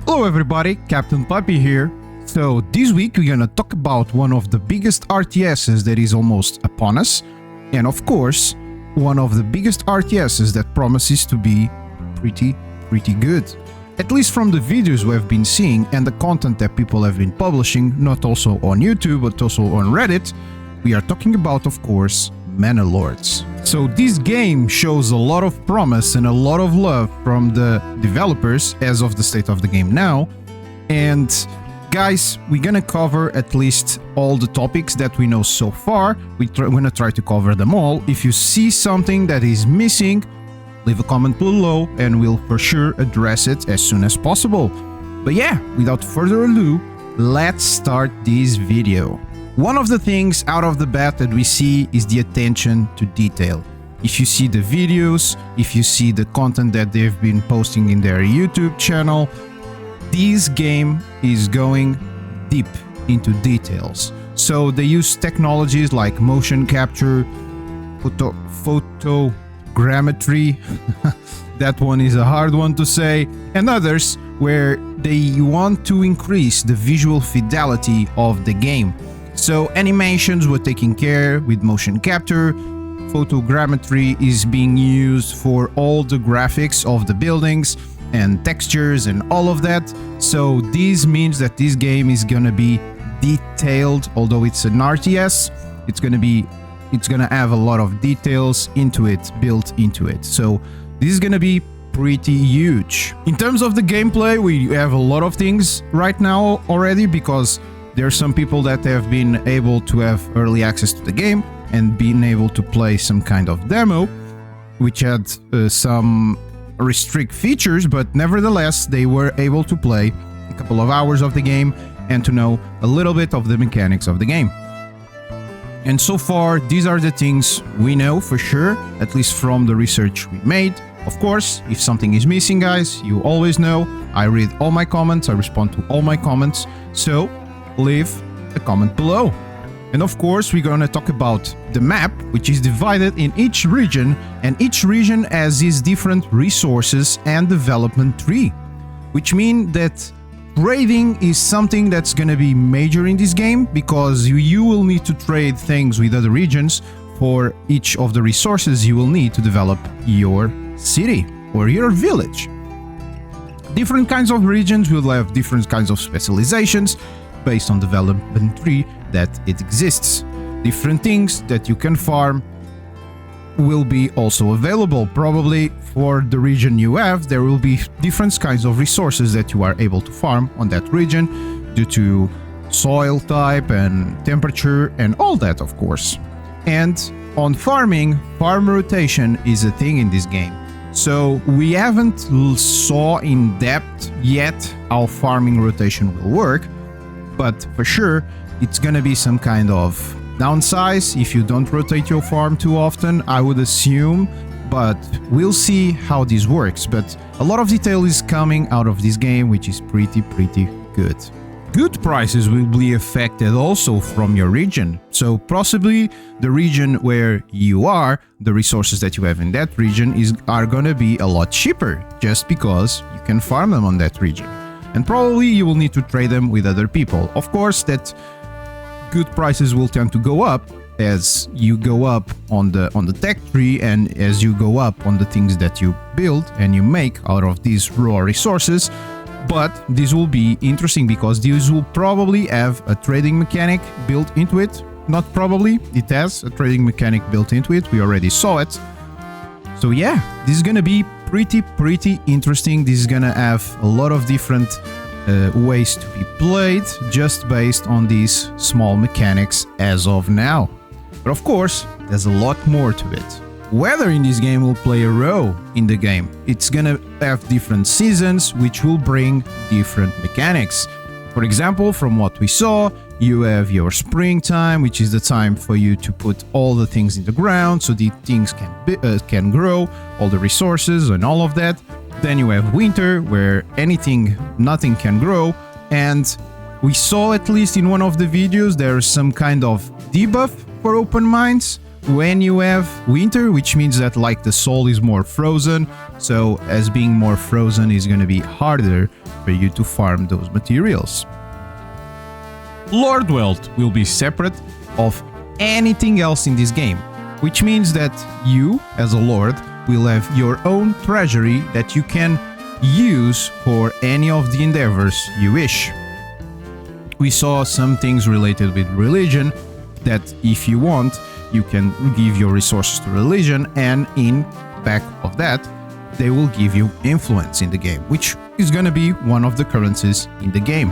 Hello everybody, Captain Puppy here. So this week we're gonna talk about one of the biggest RTSs that is almost upon us, and of course, one of the biggest RTSs that promises to be pretty good. At least from the videos we have been seeing and the content that people have been publishing, not also on YouTube but also on Reddit, we are talking about, of course, Manor Lords. So this game shows a lot of promise and a lot of love from the developers as of the state of the game now. And guys, we're gonna cover at least all the topics that we know so far. We're gonna try to cover them all. If you see something that is missing, leave a comment below and we'll for sure address it as soon as possible. But yeah, without further ado, let's start this video. One of the things out of the bat that we see is the attention to detail. If you see the videos, if you see the content that they've been posting in their YouTube channel, this game is going deep into details. So they use technologies like motion capture, photogrammetry, that one is a hard one to say, and others where they want to increase the visual fidelity of the game. So animations were taken care with motion capture, photogrammetry is being used for all the graphics of the buildings and textures and all of that. So this means that this game is gonna be detailed, although it's an RTS, it's gonna have a lot of details into it, built into it. So this is gonna be pretty huge. In terms of the gameplay, we have a lot of things right now already because there are some people that have been able to have early access to the game and been able to play some kind of demo, which had some restrict features, but nevertheless they were able to play a couple of hours of the game and to know a little bit of the mechanics of the game. And so far, these are the things we know for sure, at least from the research we made. Of course, if something is missing, guys, you always know, I read all my comments, I respond to all my comments, so leave a comment below. And of course, we're gonna talk about the map, which is divided in each region, and each region has its different resources and development tree, which means that trading is something that's gonna be major in this game because you will need to trade things with other regions for each of the resources you will need to develop your city or your village. Different kinds of regions will have different kinds of specializations based on development tree that it exists. Different things that you can farm will be also available. Probably for the region you have, there will be different kinds of resources that you are able to farm on that region due to soil type and temperature and all that, of course. And on farming, farm rotation is a thing in this game. So we haven't saw in depth yet how farming rotation will work, but for sure it's gonna be some kind of downsize if you don't rotate your farm too often, I would assume, but we'll see how this works. But a lot of detail is coming out of this game, which is pretty good. Good prices will be affected also from your region. So possibly the region where you are, the resources that you have in that region are gonna be a lot cheaper just because you can farm them on that region. And probably you will need to trade them with other people. Of course, that good prices will tend to go up as you go up on the tech tree and as you go up on the things that you build and you make out of these raw resources. But this will be interesting because this will probably have a trading mechanic built into it. Not probably, it has a trading mechanic built into it. We already saw it. So yeah, this is gonna be pretty interesting. This is gonna have a lot of different ways to be played just based on these small mechanics as of now. But of course, there's a lot more to it. Weather in this game will play a role in the game. It's gonna have different seasons which will bring different mechanics. For example, from what we saw, you have your springtime, which is the time for you to put all the things in the ground so the things can grow, all the resources and all of that. Then you have winter, where nothing can grow, and we saw, at least in one of the videos, there's some kind of debuff for open mines, when you have winter, which means that like the soil is more frozen, so as being more frozen is going to be harder for you to farm those materials. Lord Wealth will be separate of anything else in this game, which means that you, as a lord, will have your own treasury that you can use for any of the endeavors you wish. We saw some things related with religion that if you want, you can give your resources to religion, and in back of that, they will give you influence in the game, which is going to be one of the currencies in the game.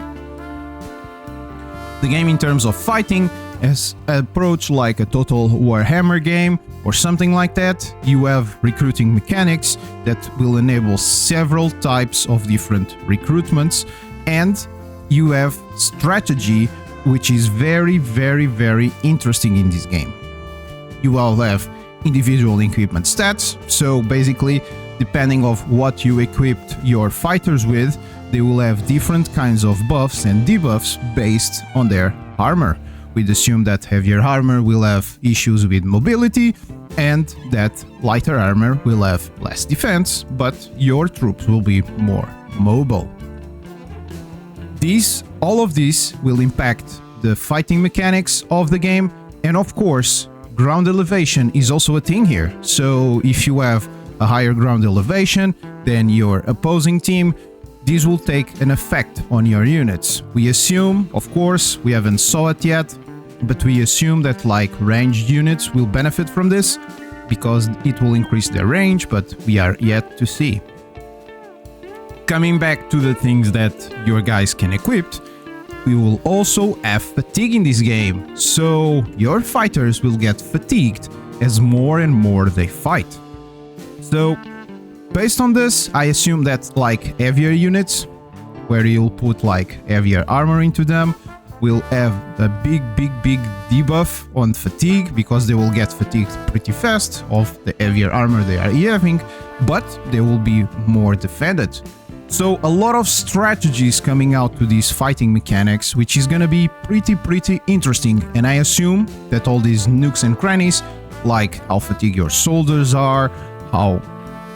The game in terms of fighting is approached like a total Warhammer game or something like that. You have recruiting mechanics that will enable several types of different recruitments, and you have strategy, which is very, very, very interesting in this game. You will have individual equipment stats, so basically, depending on what you equipped your fighters with, they will have different kinds of buffs and debuffs based on their armor. We'd assume that heavier armor will have issues with mobility, and that lighter armor will have less defense, but your troops will be more mobile. All of this will impact the fighting mechanics of the game, and of course, ground elevation is also a thing here. So if you have a higher ground elevation than your opposing team, this will take an effect on your units. We assume, of course, we haven't saw it yet, but we assume that like ranged units will benefit from this because it will increase their range, but we are yet to see. Coming back to the things that your guys can equip, we will also have fatigue in this game, so your fighters will get fatigued as more and more they fight. So, based on this, I assume that like heavier units, where you'll put like heavier armor into them, will have a big debuff on fatigue, because they will get fatigued pretty fast of the heavier armor they are having, but they will be more defended. So a lot of strategies coming out to these fighting mechanics, which is gonna be pretty interesting, and I assume that all these nooks and crannies, like how fatigued your soldiers are,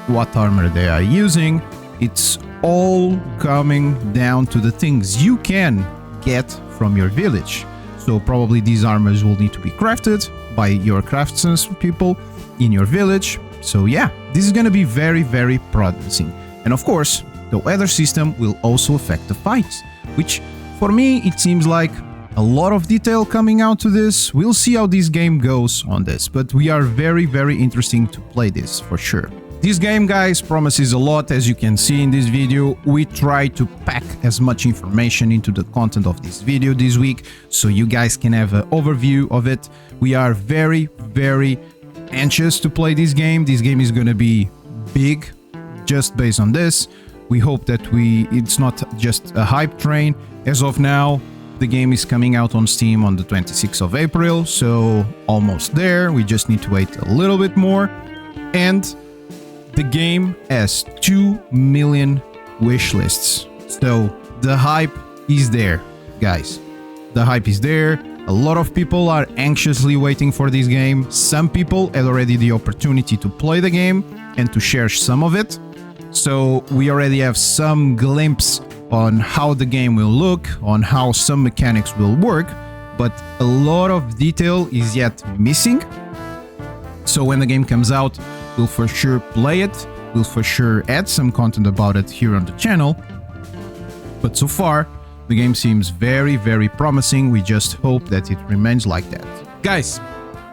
what armor they are using, it's all coming down to the things you can get from your village. So probably these armors will need to be crafted by your craftsmen people in your village. So yeah, this is gonna be very promising. And of course, the weather system will also affect the fights, which for me it seems like a lot of detail coming out to this. We'll see how this game goes on this, but we are very interesting to play this for sure. This game, guys, promises a lot. As you can see in this video, we try to pack as much information into the content of this video this week, so you guys can have an overview of it. We are very anxious to play this game. This game is gonna be big just based on this. We hope that it's not just a hype train. As of now, the game is coming out on Steam on the 26th of April, so almost there. We just need to wait a little bit more. And the game has 2 million wish lists. So the hype is there, guys. The hype is there. A lot of people are anxiously waiting for this game. Some people had already the opportunity to play the game and to share some of it. So we already have some glimpse on how the game will look, on how some mechanics will work, but a lot of detail is yet missing. So when the game comes out, we'll for sure play it, we'll for sure add some content about it here on the channel. But so far, the game seems very promising. We just hope that it remains like that. Guys,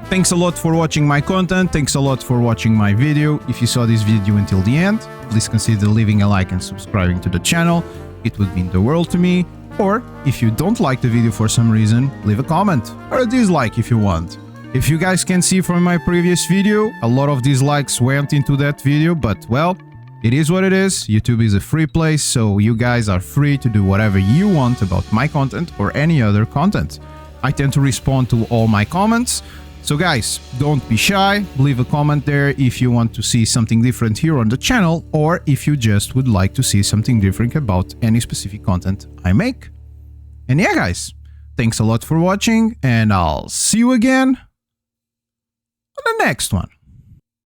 thanks a lot for watching my content, thanks a lot for watching my video. If you saw this video until the end, please consider leaving a like and subscribing to the channel. It would mean the world to me. Or, if you don't like the video for some reason, leave a comment, or a dislike if you want. If you guys can see from my previous video, a lot of dislikes went into that video, but well, it is what it is. YouTube is a free place, so you guys are free to do whatever you want about my content or any other content. I tend to respond to all my comments. So guys, don't be shy, leave a comment there if you want to see something different here on the channel, or if you just would like to see something different about any specific content I make. And yeah guys, thanks a lot for watching, and I'll see you again on the next one.